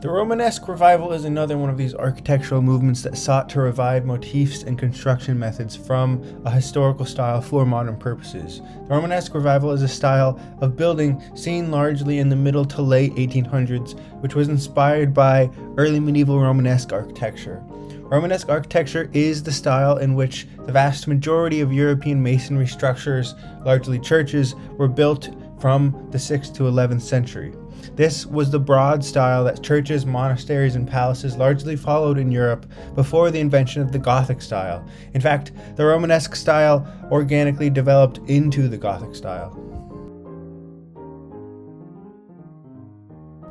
The Romanesque revival is another one of these architectural movements that sought to revive motifs and construction methods from a historical style for modern purposes. The Romanesque revival is a style of building seen largely in the middle to late 1800s, which was inspired by early medieval Romanesque architecture. Romanesque architecture is the style in which the vast majority of European masonry structures, largely churches, were built from the 6th to 11th century. This was the broad style that churches, monasteries, and palaces largely followed in Europe before the invention of the Gothic style. In fact, the Romanesque style organically developed into the Gothic style.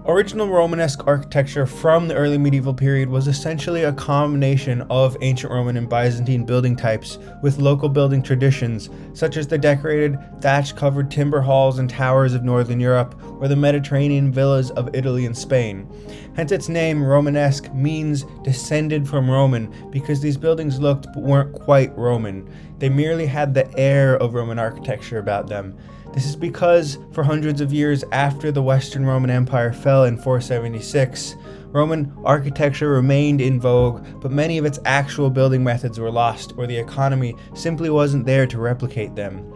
Original Romanesque architecture from the early medieval period was essentially a combination of ancient Roman and Byzantine building types with local building traditions, such as the decorated, thatch-covered timber halls and towers of northern Europe, or the Mediterranean villas of Italy and Spain. Hence its name, Romanesque, means descended from Roman, because these buildings looked but weren't quite Roman. They merely had the air of Roman architecture about them. This is because, for hundreds of years after the Western Roman Empire fell in 476, Roman architecture remained in vogue, but many of its actual building methods were lost, or the economy simply wasn't there to replicate them.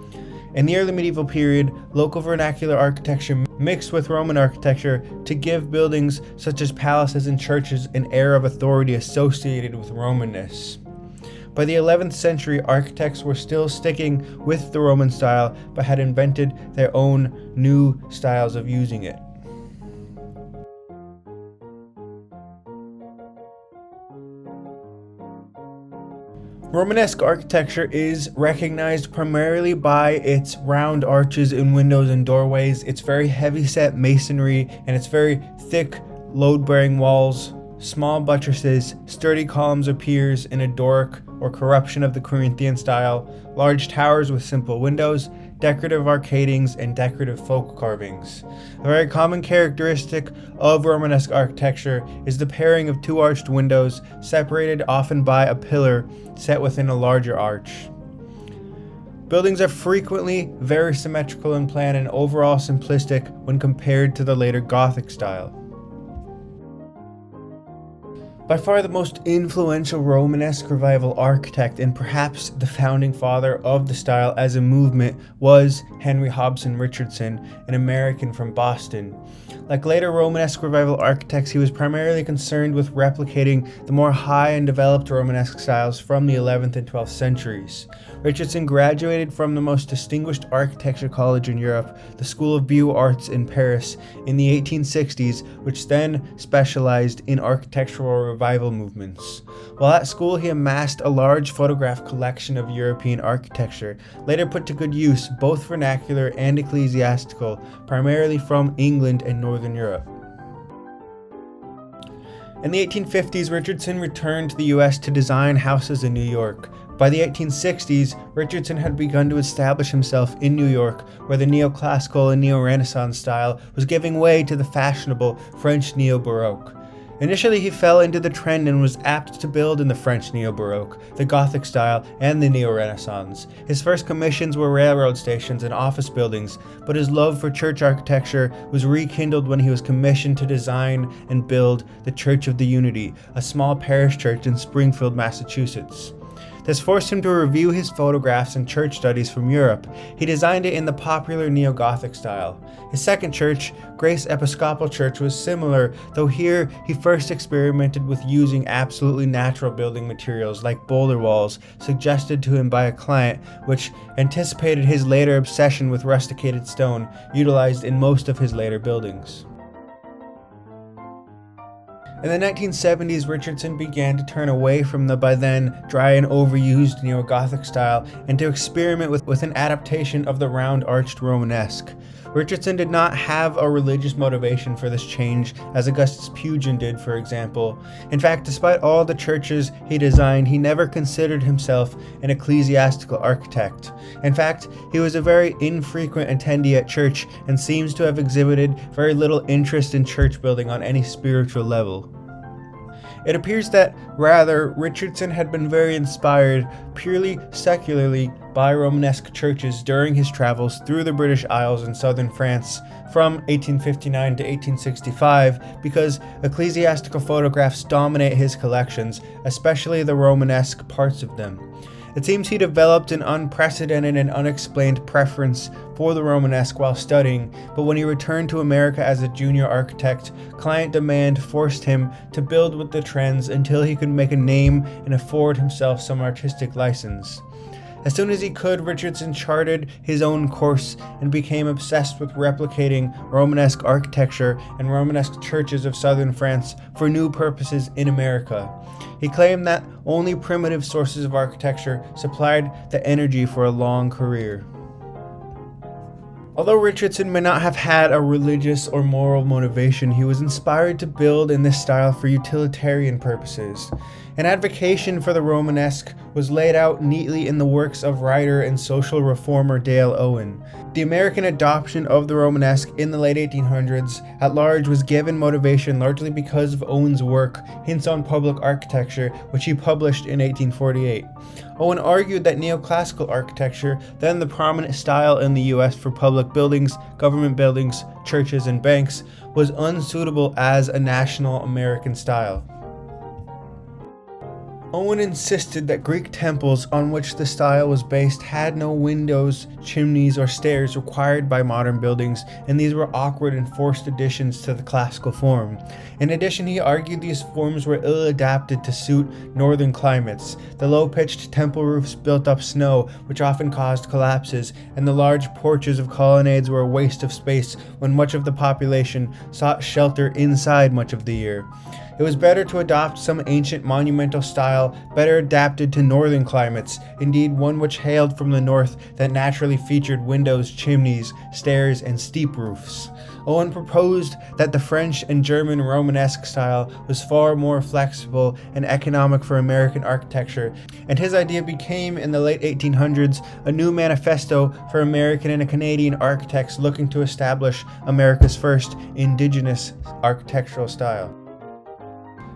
In the early medieval period, local vernacular architecture mixed with Roman architecture to give buildings such as palaces and churches an air of authority associated with Romanness. By the 11th century, architects were still sticking with the Roman style, but had invented their own new styles of using it. Romanesque architecture is recognized primarily by its round arches in windows and doorways, its very heavy-set masonry, and its very thick, load-bearing walls, small buttresses, sturdy columns or piers in a Doric or corruption of the Corinthian style, large towers with simple windows, decorative arcadings, and decorative folk carvings. A very common characteristic of Romanesque architecture is the pairing of two arched windows, separated often by a pillar set within a larger arch. Buildings are frequently very symmetrical in plan and overall simplistic when compared to the later Gothic style. By far the most influential Romanesque revival architect and perhaps the founding father of the style as a movement was Henry Hobson Richardson, an American from Boston. Like later Romanesque revival architects, he was primarily concerned with replicating the more high and developed Romanesque styles from the 11th and 12th centuries. Richardson graduated from the most distinguished architecture college in Europe, the School of Beaux-Arts in Paris, in the 1860s, which then specialized in architectural revival movements. While at school, he amassed a large photograph collection of European architecture, later put to good use, both vernacular and ecclesiastical, primarily from England and Northern Europe. In the 1850s, Richardson returned to the US to design houses in New York. By the 1860s, Richardson had begun to establish himself in New York, where the neoclassical and neo-Renaissance style was giving way to the fashionable French neo-Baroque. Initially, he fell into the trend and was apt to build in the French neo-Baroque, the Gothic style, and the neo-Renaissance. His first commissions were railroad stations and office buildings, but his love for church architecture was rekindled when he was commissioned to design and build the Church of the Unity, a small parish church in Springfield, Massachusetts. This forced him to review his photographs and church studies from Europe. He designed it in the popular neo-Gothic style. His second church, Grace Episcopal Church, was similar, though here he first experimented with using absolutely natural building materials like boulder walls suggested to him by a client, which anticipated his later obsession with rusticated stone utilized in most of his later buildings. In the 1970s, Richardson began to turn away from the by then dry and overused neo-Gothic style and to experiment with an adaptation of the round-arched Romanesque. Richardson did not have a religious motivation for this change, as Augustus Pugin did, for example. In fact, despite all the churches he designed, he never considered himself an ecclesiastical architect. In fact, he was a very infrequent attendee at church and seems to have exhibited very little interest in church building on any spiritual level. It appears that, rather, Richardson had been very inspired purely secularly by Romanesque churches during his travels through the British Isles and southern France from 1859 to 1865 because ecclesiastical photographs dominate his collections, especially the Romanesque parts of them. It seems he developed an unprecedented and unexplained preference for the Romanesque while studying, but when he returned to America as a junior architect, client demand forced him to build with the trends until he could make a name and afford himself some artistic license. As soon as he could, Richardson charted his own course and became obsessed with replicating Romanesque architecture and Romanesque churches of southern France for new purposes in America. He claimed that only primitive sources of architecture supplied the energy for a long career. Although Richardson may not have had a religious or moral motivation, he was inspired to build in this style for utilitarian purposes. An advocacy for the Romanesque was laid out neatly in the works of writer and social reformer Dale Owen. The American adoption of the Romanesque in the late 1800s at large was given motivation largely because of Owen's work, Hints on Public Architecture, which he published in 1848. Owen argued that neoclassical architecture, then the prominent style in the US for public buildings, government buildings, churches, and banks, was unsuitable as a national American style. Owen insisted that Greek temples on which the style was based had no windows, chimneys, or stairs required by modern buildings, and these were awkward and forced additions to the classical form. In addition, he argued these forms were ill-adapted to suit northern climates. The low-pitched temple roofs built up snow, which often caused collapses, and the large porches of colonnades were a waste of space when much of the population sought shelter inside much of the year. It was better to adopt some ancient monumental style better adapted to northern climates, indeed one which hailed from the north that naturally featured windows, chimneys, stairs, and steep roofs. Owen proposed that the French and German Romanesque style was far more flexible and economic for American architecture, and his idea became, in the late 1800s, a new manifesto for American and Canadian architects looking to establish America's first indigenous architectural style.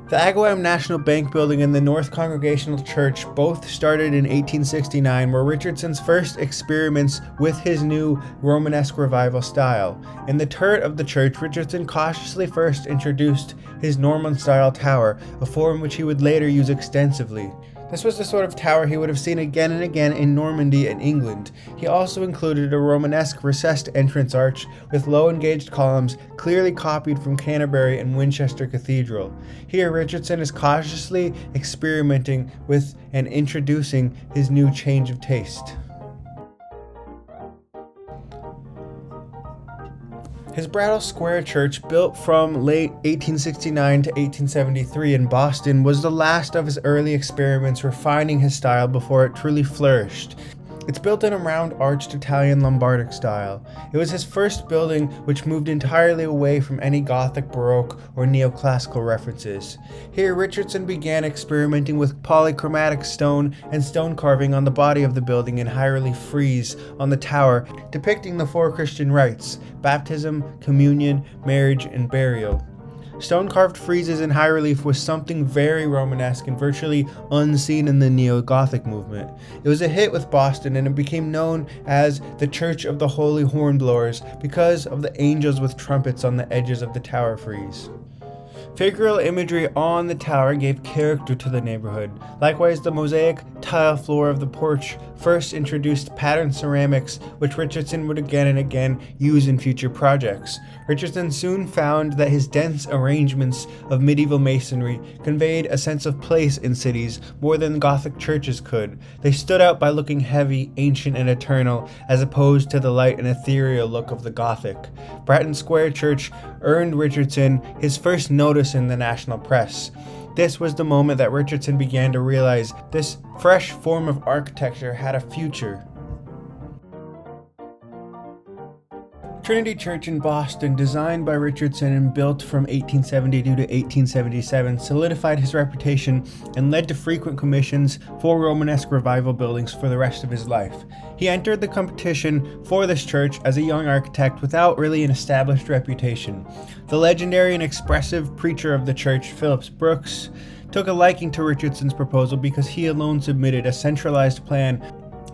The Agawam National Bank building and the North Congregational Church both started in 1869, were Richardson's first experiments with his new Romanesque revival style. In the turret of the church, Richardson cautiously first introduced his Norman-style tower, a form which he would later use extensively. This was the sort of tower he would have seen again and again in Normandy and England. He also included a Romanesque recessed entrance arch with low engaged columns clearly copied from Canterbury and Winchester Cathedral. Here, Richardson is cautiously experimenting with and introducing his new change of taste. His Brattle Square Church, built from late 1869 to 1873 in Boston, was the last of his early experiments refining his style before it truly flourished. It's built in a round arched Italian Lombardic style. It was his first building which moved entirely away from any Gothic, Baroque, or neoclassical references. Here, Richardson began experimenting with polychromatic stone and stone carving on the body of the building in high-relief frieze on the tower, depicting the four Christian rites: baptism, communion, marriage, and burial. Stone-carved friezes in high relief was something very Romanesque and virtually unseen in the Neo-Gothic movement. It was a hit with Boston, and it became known as the Church of the Holy Hornblowers because of the angels with trumpets on the edges of the tower frieze. Figural imagery on the tower gave character to the neighborhood. Likewise, the mosaic tile floor of the porch first introduced patterned ceramics, which Richardson would again and again use in future projects. Richardson soon found that his dense arrangements of medieval masonry conveyed a sense of place in cities more than Gothic churches could. They stood out by looking heavy, ancient, and eternal, as opposed to the light and ethereal look of the Gothic. Bratton Square Church earned Richardson his first notice in the national press. This was the moment that Richardson began to realize this fresh form of architecture had a future. Trinity Church in Boston, designed by Richardson and built from 1872 to 1877, solidified his reputation and led to frequent commissions for Romanesque revival buildings for the rest of his life. He entered the competition for this church as a young architect without really an established reputation. The legendary and expressive preacher of the church, Phillips Brooks, took a liking to Richardson's proposal because he alone submitted a centralized plan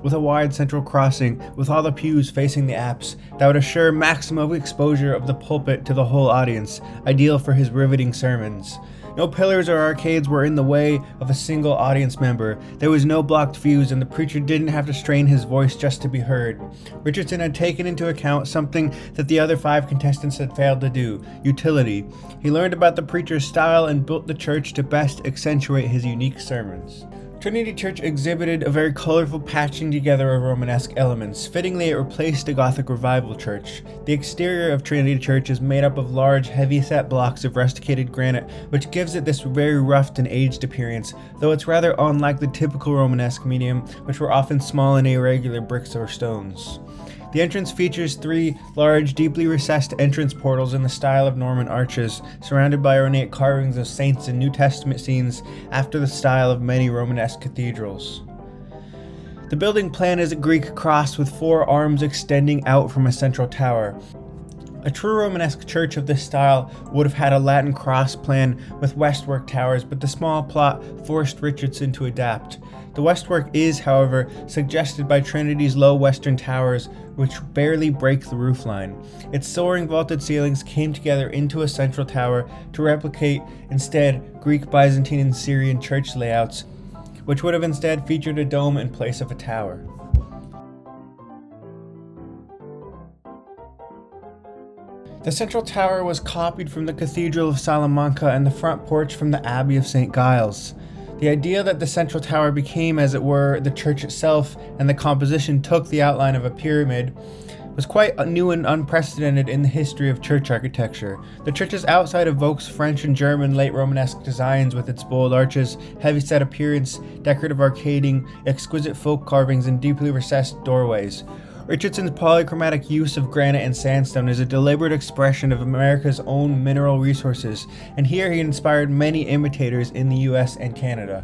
with a wide central crossing with all the pews facing the apse that would assure maximum exposure of the pulpit to the whole audience, ideal for his riveting sermons. No pillars or arcades were in the way of a single audience member. There was no blocked views, and the preacher didn't have to strain his voice just to be heard. Richardson had taken into account something that the other 5 contestants had failed to do: utility. He learned about the preacher's style and built the church to best accentuate his unique sermons. Trinity Church exhibited a very colorful patching together of Romanesque elements. Fittingly, it replaced a Gothic revival church. The exterior of Trinity Church is made up of large, heavy-set blocks of rusticated granite, which gives it this very roughed and aged appearance, though it's rather unlike the typical Romanesque medium, which were often small and irregular bricks or stones. The entrance features 3 large, deeply recessed entrance portals in the style of Norman arches, surrounded by ornate carvings of saints and New Testament scenes after the style of many Romanesque cathedrals. The building plan is a Greek cross with 4 arms extending out from a central tower. A true Romanesque church of this style would have had a Latin cross plan with westwork towers, but the small plot forced Richardson to adapt. The westwork is, however, suggested by Trinity's low western towers, which barely break the roofline. Its soaring vaulted ceilings came together into a central tower to replicate, instead, Greek, Byzantine, and Syrian church layouts, which would have instead featured a dome in place of a tower. The central tower was copied from the Cathedral of Salamanca and the front porch from the Abbey of St. Giles. The idea that the central tower became, as it were, the church itself, and the composition took the outline of a pyramid, was quite new and unprecedented in the history of church architecture. The church's outside evokes French and German late Romanesque designs with its bold arches, heavy-set appearance, decorative arcading, exquisite folk carvings, and deeply recessed doorways. Richardson's polychromatic use of granite and sandstone is a deliberate expression of America's own mineral resources, and here he inspired many imitators in the US and Canada.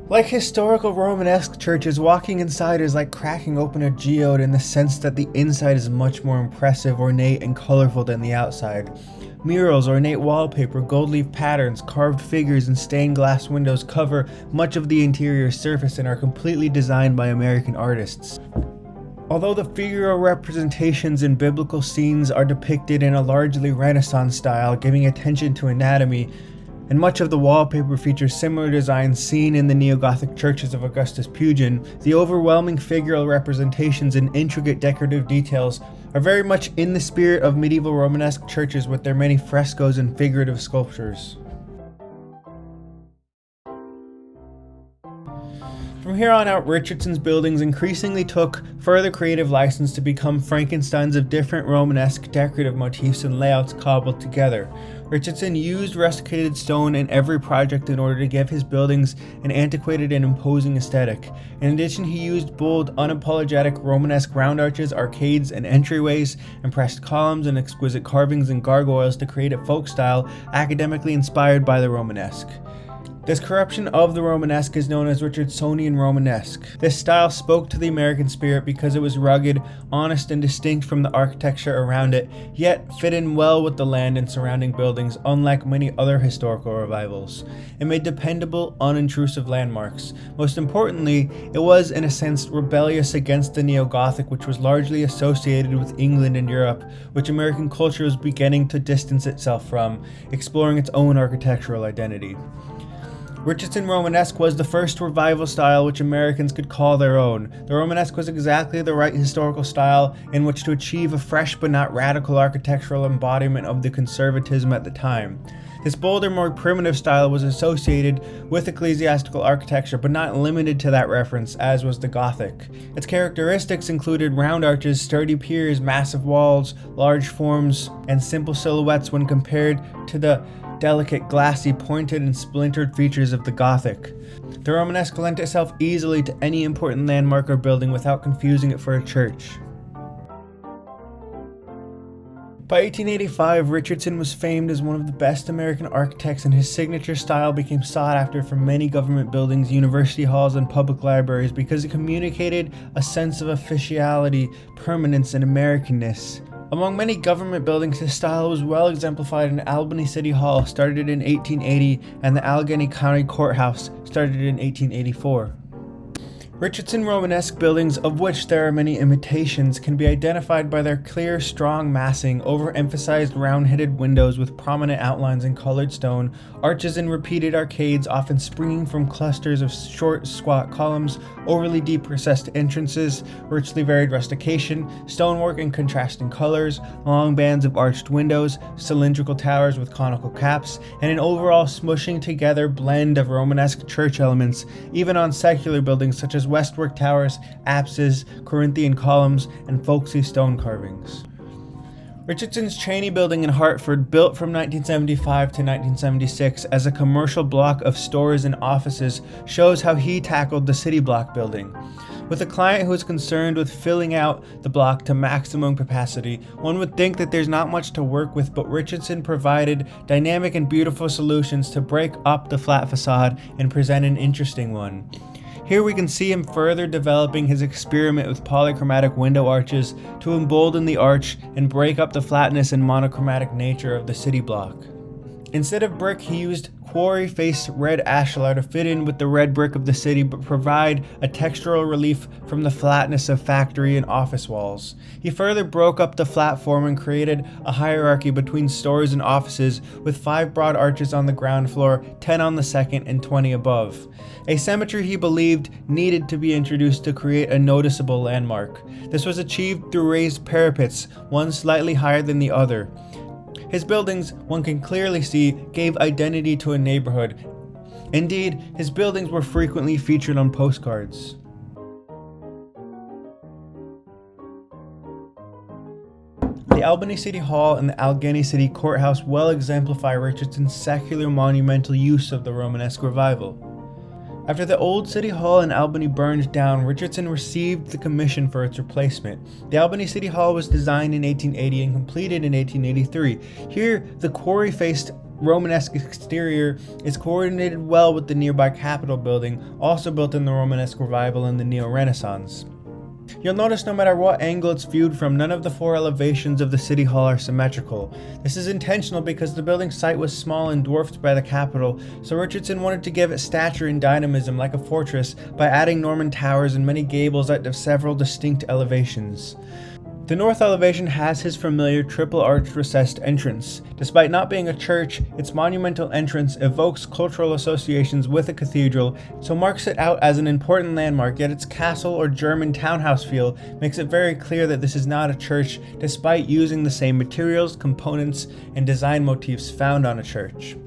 Like historical Romanesque churches, walking inside is like cracking open a geode in the sense that the inside is much more impressive, ornate, and colorful than the outside. Murals, ornate wallpaper, gold leaf patterns, carved figures, and stained glass windows cover much of the interior surface and are completely designed by American artists. Although the figural representations in biblical scenes are depicted in a largely Renaissance style, giving attention to anatomy, and much of the wallpaper features similar designs seen in the neo-Gothic churches of Augustus Pugin, the overwhelming figural representations and intricate decorative details are very much in the spirit of medieval Romanesque churches with their many frescoes and figurative sculptures. From here on out, Richardson's buildings increasingly took further creative license to become Frankensteins of different Romanesque decorative motifs and layouts cobbled together. Richardson used rusticated stone in every project in order to give his buildings an antiquated and imposing aesthetic. In addition, he used bold, unapologetic Romanesque round arches, arcades, and entryways, impressed columns, and exquisite carvings and gargoyles to create a folk style academically inspired by the Romanesque. This corruption of the Romanesque is known as Richardsonian Romanesque. This style spoke to the American spirit because it was rugged, honest, and distinct from the architecture around it, yet fit in well with the land and surrounding buildings, unlike many other historical revivals. It made dependable, unintrusive landmarks. Most importantly, it was, in a sense, rebellious against the Neo-Gothic, which was largely associated with England and Europe, which American culture was beginning to distance itself from, exploring its own architectural identity. Richardson Romanesque was the first revival style which Americans could call their own. The Romanesque was exactly the right historical style in which to achieve a fresh but not radical architectural embodiment of the conservatism at the time. This bolder, more primitive style was associated with ecclesiastical architecture, but not limited to that reference, as was the Gothic. Its characteristics included round arches, sturdy piers, massive walls, large forms, and simple silhouettes when compared to the delicate, glassy, pointed, and splintered features of the Gothic. The Romanesque lent itself easily to any important landmark or building without confusing it for a church. By 1885, Richardson was famed as one of the best American architects, and his signature style became sought after from many government buildings, university halls, and public libraries because it communicated a sense of officiality, permanence, and Americanness. Among many government buildings, his style was well exemplified in Albany City Hall, started in 1880, and the Allegheny County Courthouse, started in 1884. Richardson Romanesque buildings, of which there are many imitations, can be identified by their clear, strong massing, overemphasized round-headed windows with prominent outlines in colored stone, arches and repeated arcades often springing from clusters of short, squat columns, overly deep recessed entrances, richly varied rustication, stonework in contrasting colors, long bands of arched windows, cylindrical towers with conical caps, and an overall smushing together blend of Romanesque church elements, even on secular buildings such as Westwork towers, apses, Corinthian columns, and folksy stone carvings. Richardson's Cheney building in Hartford, built from 1975 to 1976 as a commercial block of stores and offices, shows how he tackled the city block building. With a client who is concerned with filling out the block to maximum capacity, one would think that there's not much to work with, but Richardson provided dynamic and beautiful solutions to break up the flat facade and present an interesting one. Here we can see him further developing his experiment with polychromatic window arches to embolden the arch and break up the flatness and monochromatic nature of the city block. Instead of brick, he used quarry-faced red ashlar to fit in with the red brick of the city but provide a textural relief from the flatness of factory and office walls. He further broke up the flat form and created a hierarchy between stores and offices with 5 broad arches on the ground floor, 10 on the second, and 20 above. A symmetry he believed needed to be introduced to create a noticeable landmark. This was achieved through raised parapets, one slightly higher than the other. His buildings, one can clearly see, gave identity to a neighborhood. Indeed, his buildings were frequently featured on postcards. The Albany City Hall and the Allegheny City Courthouse well exemplify Richardson's secular monumental use of the Romanesque revival. After the old City Hall in Albany burned down, Richardson received the commission for its replacement. The Albany City Hall was designed in 1880 and completed in 1883. Here, the quarry-faced Romanesque exterior is coordinated well with the nearby Capitol building, also built in the Romanesque revival and the Neo-Renaissance. You'll notice no matter what angle it's viewed from, none of the 4 elevations of the City Hall are symmetrical. This is intentional because the building's site was small and dwarfed by the Capitol, so Richardson wanted to give it stature and dynamism like a fortress by adding Norman towers and many gables at several distinct elevations. The north elevation has his familiar triple-arched recessed entrance. Despite not being a church, its monumental entrance evokes cultural associations with a cathedral, so marks it out as an important landmark, yet its castle or German townhouse feel makes it very clear that this is not a church, despite using the same materials, components, and design motifs found on a church.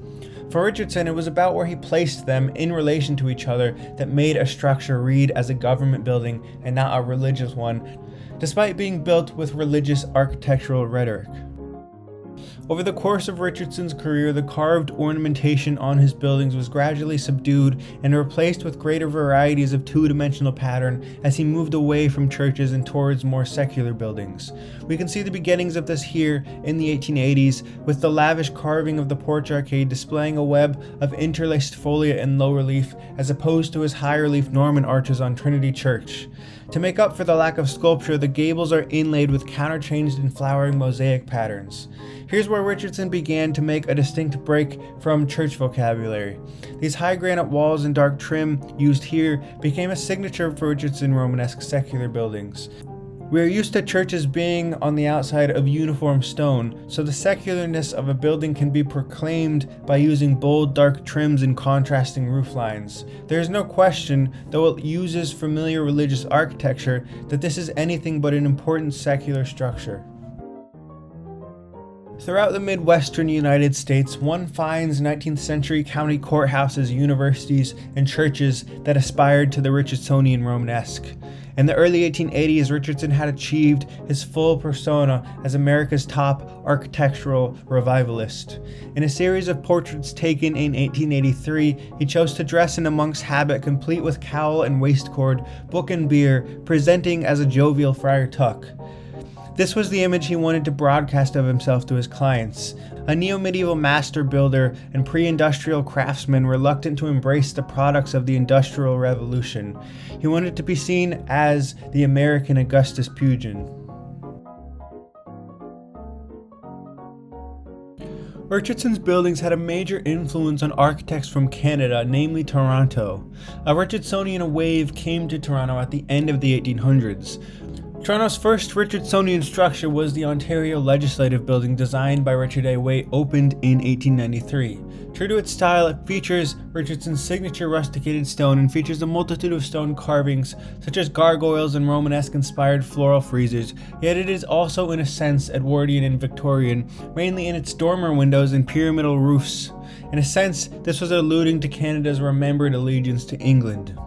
For Richardson, it was about where he placed them in relation to each other that made a structure read as a government building and not a religious one, despite being built with religious architectural rhetoric. Over the course of Richardson's career, the carved ornamentation on his buildings was gradually subdued and replaced with greater varieties of two-dimensional pattern as he moved away from churches and towards more secular buildings. We can see the beginnings of this here in the 1880s, with the lavish carving of the porch arcade displaying a web of interlaced folia in low relief, as opposed to his high relief Norman arches on Trinity Church. To make up for the lack of sculpture, the gables are inlaid with counterchanged and flowering mosaic patterns. Here's where Richardson began to make a distinct break from church vocabulary. These high granite walls and dark trim used here became a signature for Richardson Romanesque secular buildings. We are used to churches being on the outside of uniform stone, so the secularness of a building can be proclaimed by using bold dark trims and contrasting roof lines. There is no question, though it uses familiar religious architecture, that this is anything but an important secular structure. Throughout the Midwestern United States, one finds 19th century county courthouses, universities, and churches that aspired to the Richardsonian Romanesque. In the early 1880s, Richardson had achieved his full persona as America's top architectural revivalist. In a series of portraits taken in 1883, he chose to dress in a monk's habit complete with cowl and waistcord, book and beer, presenting as a jovial Friar Tuck. This was the image he wanted to broadcast of himself to his clients, a neo-medieval master builder and pre-industrial craftsman reluctant to embrace the products of the Industrial Revolution. He wanted to be seen as the American Augustus Pugin. Richardson's buildings had a major influence on architects from Canada, namely Toronto. A Richardsonian wave came to Toronto at the end of the 1800s. Toronto's first Richardsonian structure was the Ontario Legislative Building, designed by Richard A. Waite, opened in 1893. True to its style, it features Richardson's signature rusticated stone and features a multitude of stone carvings, such as gargoyles and Romanesque-inspired floral friezes, yet it is also in a sense Edwardian and Victorian, mainly in its dormer windows and pyramidal roofs. In a sense, this was alluding to Canada's remembered allegiance to England.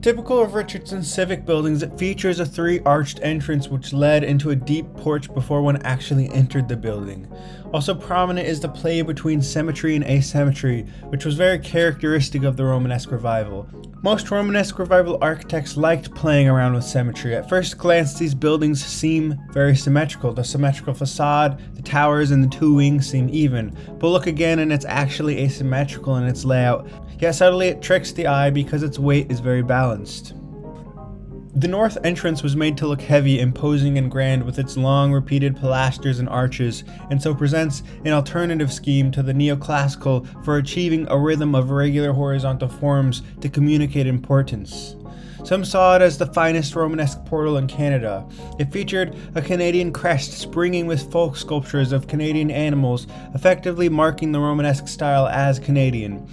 Typical of Richardson's civic buildings, it features a three-arched entrance which led into a deep porch before one actually entered the building. Also prominent is the play between symmetry and asymmetry, which was very characteristic of the Romanesque Revival. Most Romanesque Revival architects liked playing around with symmetry. At first glance, these buildings seem very symmetrical. The symmetrical facade, the towers, and the two wings seem even. But look again and it's actually asymmetrical in its layout. Yet subtly it tricks the eye because its weight is very balanced. The north entrance was made to look heavy, imposing, and grand with its long repeated pilasters and arches, and so presents an alternative scheme to the neoclassical for achieving a rhythm of regular horizontal forms to communicate importance. Some saw it as the finest Romanesque portal in Canada. It featured a Canadian crest springing with folk sculptures of Canadian animals, effectively marking the Romanesque style as Canadian.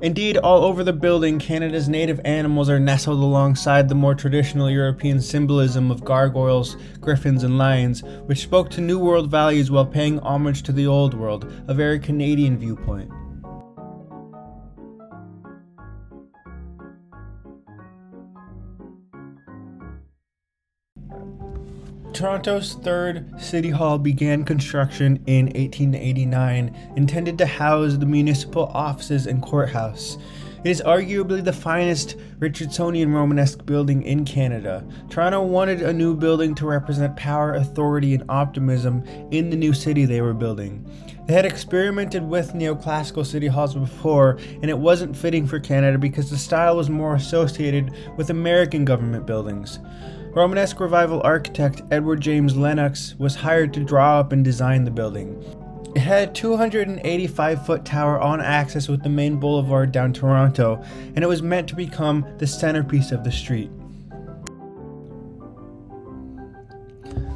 Indeed, all over the building, Canada's native animals are nestled alongside the more traditional European symbolism of gargoyles, griffins, and lions, which spoke to New World values while paying homage to the Old World, a very Canadian viewpoint. Toronto's third City Hall began construction in 1889, intended to house the municipal offices and courthouse. It is arguably the finest Richardsonian Romanesque building in Canada. Toronto wanted a new building to represent power, authority, and optimism in the new city they were building. They had experimented with neoclassical city halls before, and it wasn't fitting for Canada because the style was more associated with American government buildings. Romanesque Revival architect Edward James Lennox was hired to draw up and design the building. It had a 285-foot tower on axis with the main boulevard down Toronto, and it was meant to become the centerpiece of the street.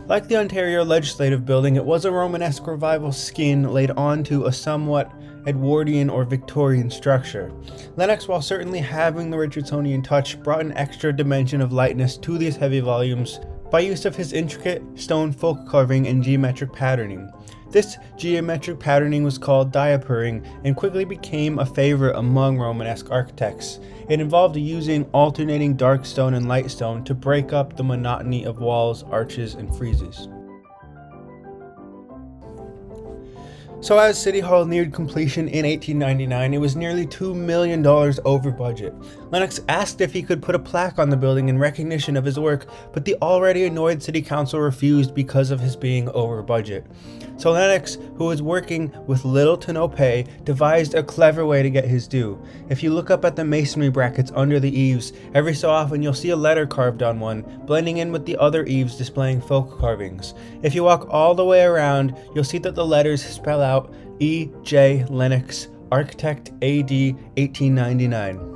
Like the Ontario Legislative Building, it was a Romanesque Revival skin laid onto a somewhat Edwardian or Victorian structure. Lennox, while certainly having the Richardsonian touch, brought an extra dimension of lightness to these heavy volumes by use of his intricate stone folk carving and geometric patterning. This geometric patterning was called diapuring and quickly became a favorite among Romanesque architects. It involved using alternating dark stone and light stone to break up the monotony of walls, arches, and friezes. So as City Hall neared completion in 1899, it was nearly $2 million over budget. Lennox asked if he could put a plaque on the building in recognition of his work, but the already annoyed city council refused because of his being over budget. So Lennox, who was working with little to no pay, devised a clever way to get his due. If you look up at the masonry brackets under the eaves, every so often you'll see a letter carved on one, blending in with the other eaves displaying folk carvings. If you walk all the way around, you'll see that the letters spell out E. J. Lennox, Architect AD 1899.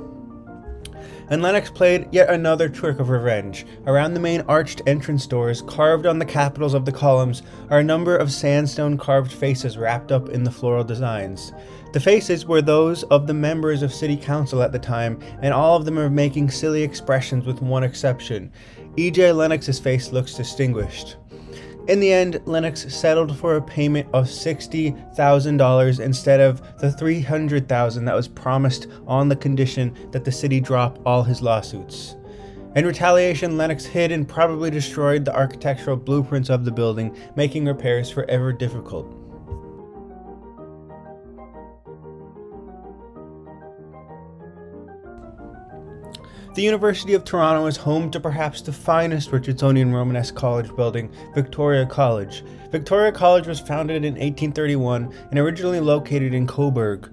And Lennox played yet another trick of revenge. Around the main arched entrance doors, carved on the capitals of the columns, are a number of sandstone carved faces wrapped up in the floral designs. The faces were those of the members of city council at the time, and all of them are making silly expressions with one exception. E.J. Lennox's face looks distinguished. In the end, Lennox settled for a payment of $60,000 instead of the $300,000 that was promised on the condition that the city drop all his lawsuits. In retaliation, Lennox hid and probably destroyed the architectural blueprints of the building, making repairs forever difficult. The University of Toronto is home to perhaps the finest Richardsonian Romanesque college building, Victoria College. Victoria College was founded in 1831 and originally located in Cobourg.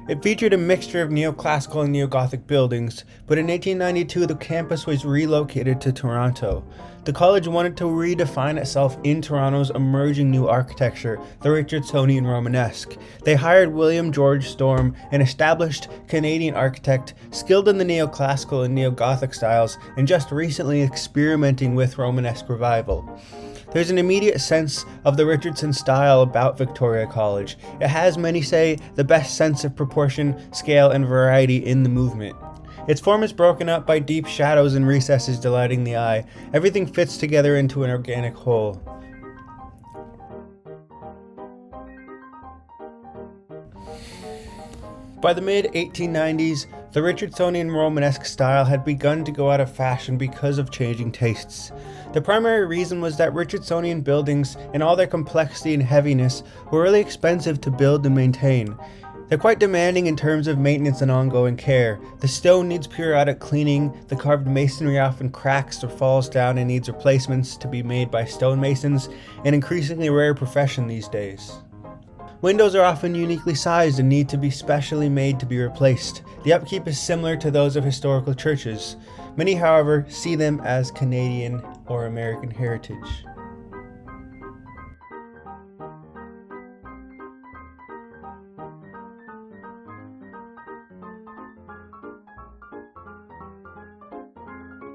It featured a mixture of neoclassical and neo-Gothic buildings, but in 1892 the campus was relocated to Toronto. The college wanted to redefine itself in Toronto's emerging new architecture, the Richardsonian Romanesque. They hired William George Storm, an established Canadian architect skilled in the neoclassical and neo-Gothic styles and just recently experimenting with Romanesque revival. There's an immediate sense of the Richardson style about Victoria College. It has, many say, the best sense of proportion, scale, and variety in the movement. Its form is broken up by deep shadows and recesses delighting the eye. Everything fits together into an organic whole. By the mid-1890s, the Richardsonian Romanesque style had begun to go out of fashion because of changing tastes. The primary reason was that Richardsonian buildings, in all their complexity and heaviness, were really expensive to build and maintain. They're quite demanding in terms of maintenance and ongoing care. The stone needs periodic cleaning, the carved masonry often cracks or falls down and needs replacements to be made by stonemasons, an increasingly rare profession these days. Windows are often uniquely sized and need to be specially made to be replaced. The upkeep is similar to those of historical churches. Many, however, see them as Canadian or American heritage.